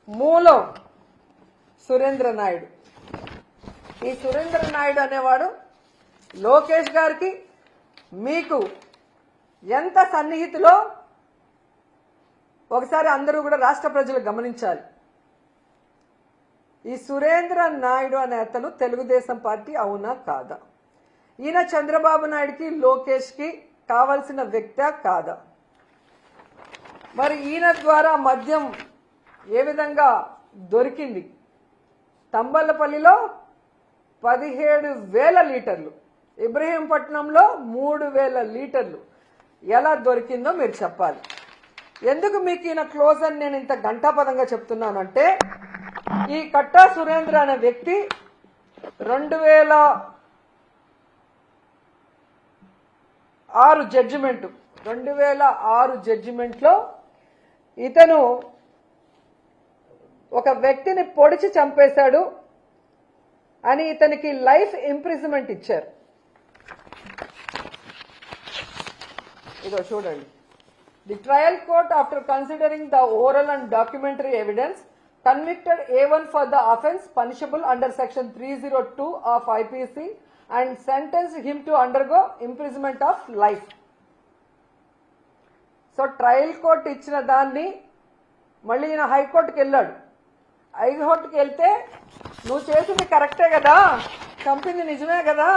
మూలం సురేంద్ర నాయుడు. ఈ సురేంద్ర నాయుడు అనేవాడు లోకేష్ గారికి మీకు ఎంత సన్నిహితులో ఒకసారి అందరూ కూడా రాష్ట్ర ప్రజలు గమనించాలి. ఈ సురేంద్ర నాయుడు అనే అతను తెలుగుదేశం పార్టీ అవునా కాదా? ఈయన చంద్రబాబు నాయుడుకి లోకేష్కి కావలసిన వ్యక్తి కాదా? మరి ఈయన ద్వారా మద్యం ఏ విధంగా దొరికింది? తంబలపల్లిలో 17,000 లీటర్లు, ఇబ్రహీంపట్నంలో 3,000 లీటర్లు ఎలా దొరికిందో మీరు చెప్పాలి. ఎందుకు మీకు ఈయన క్లోజ్ అని నేను ఇంత ఘంటాపదంగా చెప్తున్నానంటే, ఈ కట్టా సురేంద్ర అనే వ్యక్తి 2006 జడ్జిమెంట్లో ఇతను ఒక వ్యక్తిని పొడిచి చంపేశాడు అని ఇతనికి లైఫ్ ఇంప్రిజన్మెంట్ ఇచ్చారు. ఇదో చూడండి. The trial court after considering the oral and documentary evidence convicted A1 for the offence punishable under section 302 of IPC and sentenced him to undergo imprisonment of life. So trial court ఇచ్చిన దాన్ని మళ్ళీ ఈయన హైకోర్టుకి వెళ్ళాడు. హైకోర్టుకి వెళ్తే నువ్వు చేసింది కరెక్టే కదా, చంపింది నిజమే కదా,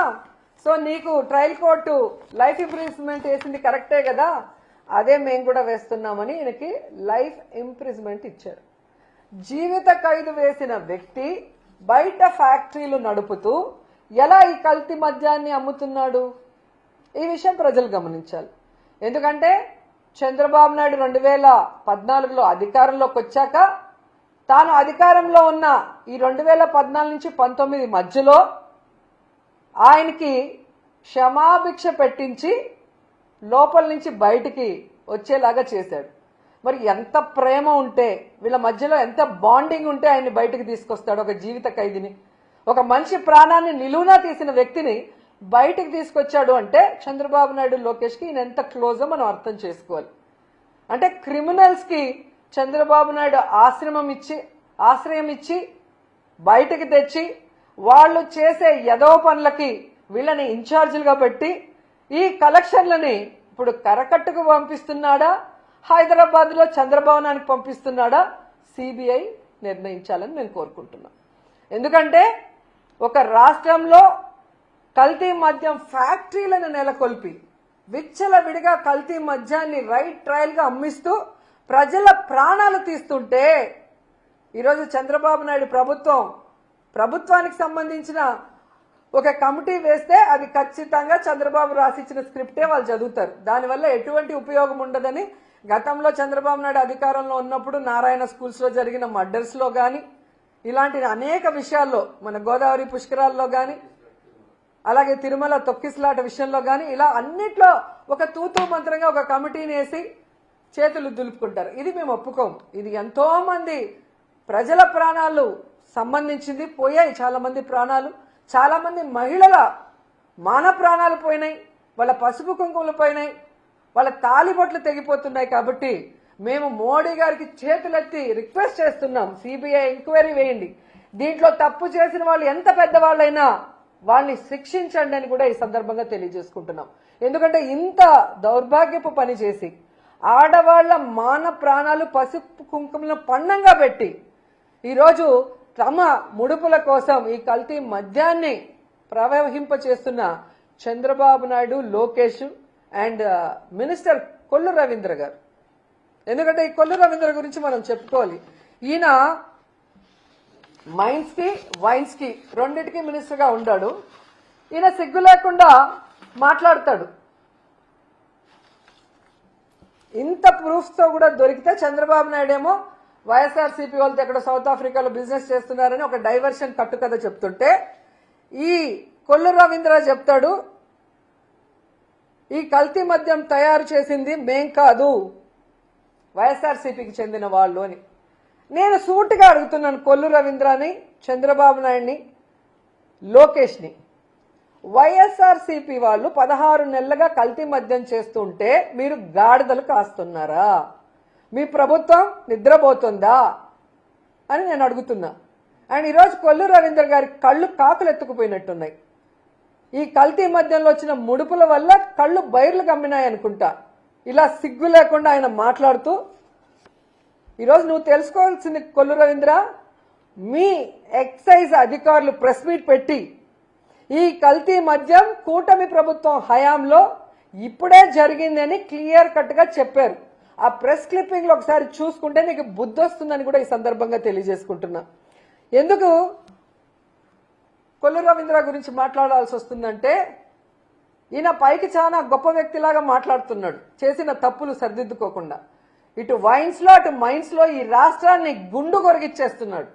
సో నీకు ట్రయల్ కోర్టు లైఫ్ ఇంప్రిజన్మెంట్ వేసింది కరెక్టే కదా, అదే మేము కూడా వేస్తున్నామని ఈయనకి లైఫ్ ఇంప్రిజన్మెంట్ ఇచ్చారు. జీవిత ఖైదు వేసిన వ్యక్తి బయట ఫ్యాక్టరీలు నడుపుతూ ఎలా ఈ కల్తీ మద్యాన్ని అమ్ముతున్నాడు? ఈ విషయం ప్రజలు గమనించాలి. ఎందుకంటే చంద్రబాబు నాయుడు 2014లో అధికారంలోకి వచ్చాక తాను అధికారంలో ఉన్న ఈ 2014 నుంచి 19 మధ్యలో ఆయనకి క్షమాభిక్ష పెట్టించి లోపల నుంచి బయటికి వచ్చేలాగా చేశాడు. మరి ఎంత ప్రేమ ఉంటే, వీళ్ళ మధ్యలో ఎంత బాండింగ్ ఉంటే ఆయన్ని బయటకు తీసుకొస్తాడు? ఒక జీవిత ఖైదీని, ఒక మనిషి ప్రాణాన్ని నిలువునా తీసిన వ్యక్తిని బయటకు తీసుకొచ్చాడు అంటే చంద్రబాబు నాయుడు లోకేష్కి ఈయన ఎంత క్లోజో మనం అర్థం చేసుకోవాలి. అంటే క్రిమినల్స్కి చంద్రబాబు నాయుడు ఆశ్రయం ఇచ్చి బయటకు తెచ్చి వాళ్ళు చేసే యదవ పనులకి వీళ్ళని ఇన్ఛార్జీలుగా పెట్టి ఈ కలెక్షన్లని ఇప్పుడు కరకట్టుకు పంపిస్తున్నాడా, హైదరాబాద్లో చంద్రభవనానికి పంపిస్తున్నాడా? సిబిఐ నిర్ణయించాలని నేను కోరుకుంటున్నాను. ఎందుకంటే ఒక రాష్ట్రంలో కల్తీ మద్యం ఫ్యాక్టరీలను నెలకొల్పి విచ్చలవిడిగా కల్తీ మద్యాన్ని రైట్ ట్రయల్గా అమ్మిస్తూ ప్రజల ప్రాణాలు తీస్తుంటే ఈరోజు చంద్రబాబు నాయుడు ప్రభుత్వానికి సంబంధించిన ఒక కమిటీ వేస్తే అది ఖచ్చితంగా చంద్రబాబు రాసిచ్చిన స్క్రిప్టే వాళ్ళు చదువుతారు. దానివల్ల ఎటువంటి ఉపయోగం ఉండదని గతంలో చంద్రబాబు నాయుడు అధికారంలో ఉన్నప్పుడు నారాయణ స్కూల్స్లో జరిగిన మర్డర్స్లో కానీ, ఇలాంటి అనేక విషయాల్లో, మన గోదావరి పుష్కరాల్లో కానీ, అలాగే తిరుమల తొక్కిసలాట విషయంలో కానీ, ఇలా అన్నిట్లో ఒక తూతూ మంత్రంగా ఒక కమిటీని వేసి చేతులు దులుపుకుంటారు. ఇది మేము ఒప్పుకోము. ఇది ఎంతో మంది ప్రజల ప్రాణాలు సంబంధించింది, పోయాయి చాలా మంది ప్రాణాలు, చాలా మంది మహిళల మాన ప్రాణాలు పోయినాయి, వాళ్ళ పసుపు కుంకుమలు పోయినాయి, వాళ్ళ తాలిబొట్లు తెగిపోతున్నాయి. కాబట్టి మేము మోడీ గారికి చేతులెత్తి రిక్వెస్ట్ చేస్తున్నాం, సిబిఐ ఎంక్వైరీ వేయండి, దీంట్లో తప్పు చేసిన వాళ్ళు ఎంత పెద్దవాళ్ళైనా వాళ్ళని శిక్షించండి అని కూడా ఈ సందర్భంగా తెలియజేసుకుంటున్నాం. ఎందుకంటే ఇంత దౌర్భాగ్యపు పని చేసి ఆడవాళ్ల మాన ప్రాణాలు పసుపు కుంకుమలను పణంగా పెట్టి ఈరోజు తమ ముడుపుల కోసం ఈ కల్తీ మద్యాన్ని ప్రవహింప చేస్తున్న చంద్రబాబు నాయుడు, లోకేష్ అండ్ మినిస్టర్ కొల్లు రవీంద్ర గారు. ఎందుకంటే ఈ కొల్లు రవీంద్ర గురించి మనం చెప్పుకోవాలి. ఈయన మైన్స్ కి వైన్స్ కి రెండింటికి మినిస్టర్ గా ఉన్నాడు. ఈయన సిగ్గు లేకుండా మాట్లాడతాడు. ఇంత ప్రూఫ్స్ తో కూడా దొరికితే చంద్రబాబు నాయుడు ఏమో వైఎస్ఆర్సీపీ వాళ్ళతో ఎక్కడ సౌత్ ఆఫ్రికాలో బిజినెస్ చేస్తున్నారని ఒక డైవర్షన్ కట్టుకథ చెప్తుంటే, ఈ కొల్లు రవీంద్ర చెప్తాడు ఈ కల్తీ మద్యం తయారు చేసింది మేం కాదు, వైఎస్ఆర్సీపీకి చెందిన వాళ్ళు అని. నేను సూటిగా అడుగుతున్నాను కొల్లు రవీంద్రని, చంద్రబాబు నాయుడిని, లోకేష్ని, వైఎస్ఆర్సీపీ వాళ్ళు 16 నెలలుగా కల్తీ మద్యం చేస్తుంటే మీరు గాడిదలు కాస్తున్నారా? మీ ప్రభుత్వం నిద్రపోతుందా? అని నేను అడుగుతున్నా. అండ్ ఈరోజు కొల్లు రవీంద్ర గారి కళ్ళు కాకులు ఎత్తుకుపోయినట్టున్నాయి. ఈ కల్తీ మద్యంలో వచ్చిన ముడుపుల వల్ల కళ్ళు బైర్లు కమ్మినాయి అనుకుంటా. ఇలా సిగ్గు లేకుండా ఆయన మాట్లాడుతూ, ఈరోజు నువ్వు తెలుసుకోవాల్సింది కొల్లు రవీంద్ర, మీ ఎక్సైజ్ అధికారులు ప్రెస్ మీట్ పెట్టి ఈ కల్తీ మద్యం కూటమి ప్రభుత్వం హయాంలో ఇప్పుడే జరిగిందని క్లియర్ కట్ గా చెప్పారు. ఆ ప్రెస్ క్లిప్పింగ్ లో ఒకసారి చూసుకుంటే నీకు బుద్ధి వస్తుందని కూడా ఈ సందర్భంగా తెలియజేసుకుంటున్నా. ఎందుకు కొల్లు రవీంద్ర గురించి మాట్లాడాల్సి వస్తుందంటే, ఈయన పైకి చాలా గొప్ప వ్యక్తిలాగా మాట్లాడుతున్నాడు, చేసిన తప్పులు సరిదిద్దుకోకుండా. ఇటు వైన్స్ లో అటు మైన్స్ లో ఈ రాష్ట్రాన్ని గుండు కొరిగిచ్చేస్తున్నాడు.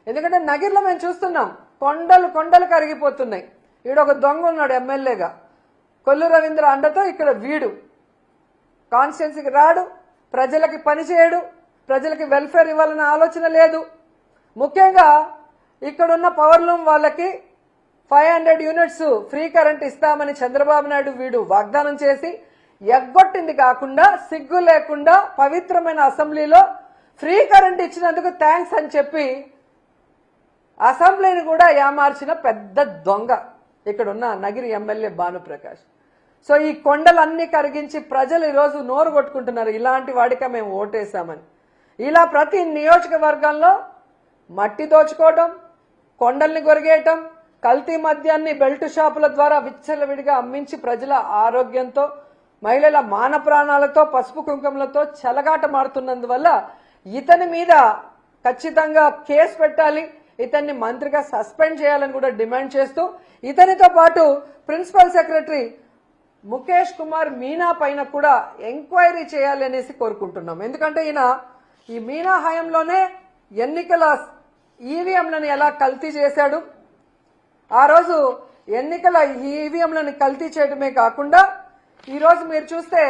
ఎందుకంటే నగిరిలో మేము చూస్తున్నాం, కొండలు కొండలు కరిగిపోతున్నాయి. ఈడొక దొంగ ఉన్నాడు ఎమ్మెల్యేగా, కొల్లు రవీంద్ర అండతో ఇక్కడ వీడు కాన్స్టిట్యున్సీకి రాడు, ప్రజలకి పని చేయడు, ప్రజలకి వెల్ఫేర్ ఇవ్వాలన్న ఆలోచన లేదు. ముఖ్యంగా ఇక్కడున్న పవర్ లూమ్ వాళ్ళకి 500 యూనిట్స్ ఫ్రీ కరెంట్ ఇస్తామని చంద్రబాబు నాయుడు వీడు వాగ్దానం చేసి ఎగ్గొట్టింది కాకుండా, సిగ్గు లేకుండా పవిత్రమైన అసెంబ్లీలో ఫ్రీ కరెంట్ ఇచ్చినందుకు థ్యాంక్స్ అని చెప్పి అసెంబ్లీని కూడా ఏమార్చిన పెద్ద దొంగ ఇక్కడున్న నగిరి ఎమ్మెల్యే భానుప్రకాష్. సో ఈ కొండలన్నీ కరిగించి ప్రజలు ఈరోజు నోరు కొట్టుకుంటున్నారు, ఇలాంటి వాడిక మేము ఓటేశామని. ఇలా ప్రతి నియోజకవర్గంలో మట్టి దోచుకోవడం, కొండల్ని గొరిగేయటం, కల్తీ మద్యాన్ని బెల్ట్ షాపుల ద్వారా విచ్చలవిడిగా అమ్మించి ప్రజల ఆరోగ్యంతో, మహిళల మాన ప్రాణాలతో, పసుపు కుంకుమలతో చెలగాట మారుతున్నందువల్ల ఇతని మీద ఖచ్చితంగా కేసు పెట్టాలి, ఇతన్ని మంత్రిగా సస్పెండ్ చేయాలని కూడా డిమాండ్ చేస్తూ, ఇతనితో పాటు ప్రిన్సిపల్ సెక్రటరీ ముఖేష్ కుమార్ మీనా పైన కూడా ఎంక్వైరీ చేయాలి అనేసి కోరుకుంటున్నాం. ఎందుకంటే ఈయన ఈ మీనా హయాంలోనే ఎన్నికల ఈవీఎంలను ఎలా కల్తీ చేశాడు, ఆ రోజు ఎన్నికల ఈవీఎంలను కల్తీ చేయడమే కాకుండా ఈరోజు మీరు చూస్తే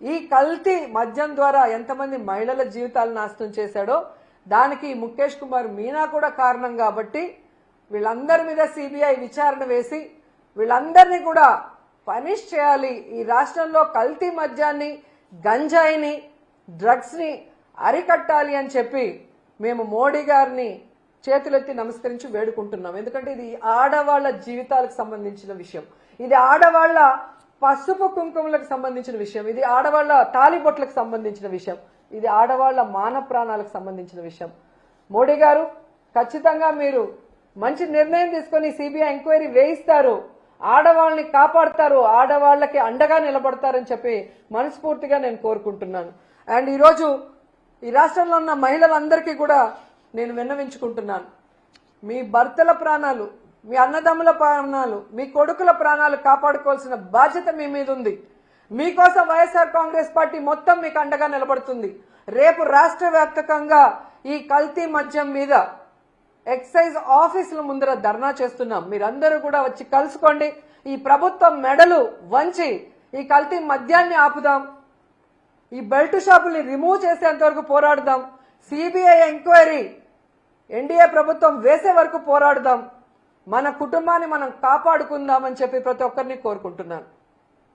ఈ కల్తీ మద్యం ద్వారా ఎంతమంది మహిళల జీవితాలు నాశనం చేశాడో దానికి ముఖేష్ కుమార్ మీనా కూడా కారణం. కాబట్టి వీళ్ళందరి మీద సిబిఐ విచారణ వేసి వీళ్ళందరినీ కూడా పనిష్ చేయాలి. ఈ రాష్ట్రంలో కల్తీ మద్యాన్ని, గంజాయిని, డ్రగ్స్ ని అరికట్టాలి అని చెప్పి మేము మోడీ గారిని చేతులెత్తి నమస్కరించి వేడుకుంటున్నాం. ఎందుకంటే ఇది ఆడవాళ్ల జీవితాలకు సంబంధించిన విషయం, ఇది ఆడవాళ్ల పసుపు కుంకుమలకు సంబంధించిన విషయం, ఇది ఆడవాళ్ల తాలిబొట్లకు సంబంధించిన విషయం, ఇది ఆడవాళ్ల మాన ప్రాణాలకు సంబంధించిన విషయం. మోడీ గారు ఖచ్చితంగా మీరు మంచి నిర్ణయం తీసుకొని సిబిఐ ఎంక్వైరీ వేయిస్తారు, ఆడవాళ్ళని కాపాడతారు, ఆడవాళ్లకి అండగా నిలబడతారని చెప్పి మనస్ఫూర్తిగా నేను కోరుకుంటున్నాను. అండ్ ఈరోజు ఈ రాష్ట్రంలో ఉన్న మహిళలందరికీ కూడా నేను విన్నవించుకుంటున్నాను, మీ భర్తల ప్రాణాలు, మీ అన్నదమ్ముల ప్రాణాలు, మీ కొడుకుల ప్రాణాలు కాపాడుకోవాల్సిన బాధ్యత మీ మీద ఉంది. మీకోసం వైఎస్ఆర్ కాంగ్రెస్ పార్టీ మొత్తం మీకు అండగా నిలబడుతుంది. రేపు రాష్ట్ర వ్యాప్తంగా ఈ కల్తీ మద్యం మీద ఎక్సైజ్ ఆఫీసుల ముందర ధర్నా చేస్తున్నాం. మీరందరూ కూడా వచ్చి కలుసుకోండి. ఈ ప్రభుత్వం మెడలు వంచి ఈ కల్తీ మద్యాన్ని ఆపుదాం, ఈ బెల్ట్ షాపుల్ని రిమూవ్ చేసేంత వరకు పోరాడుదాం, సిబిఐ ఎంక్వైరీ ఎన్డీఏ ప్రభుత్వం వేసే వరకు పోరాడుదాం, మన కుటుంబాన్ని మనం కాపాడుకుందామని చెప్పి ప్రతి ఒక్కరిని కోరుకుంటున్నాను.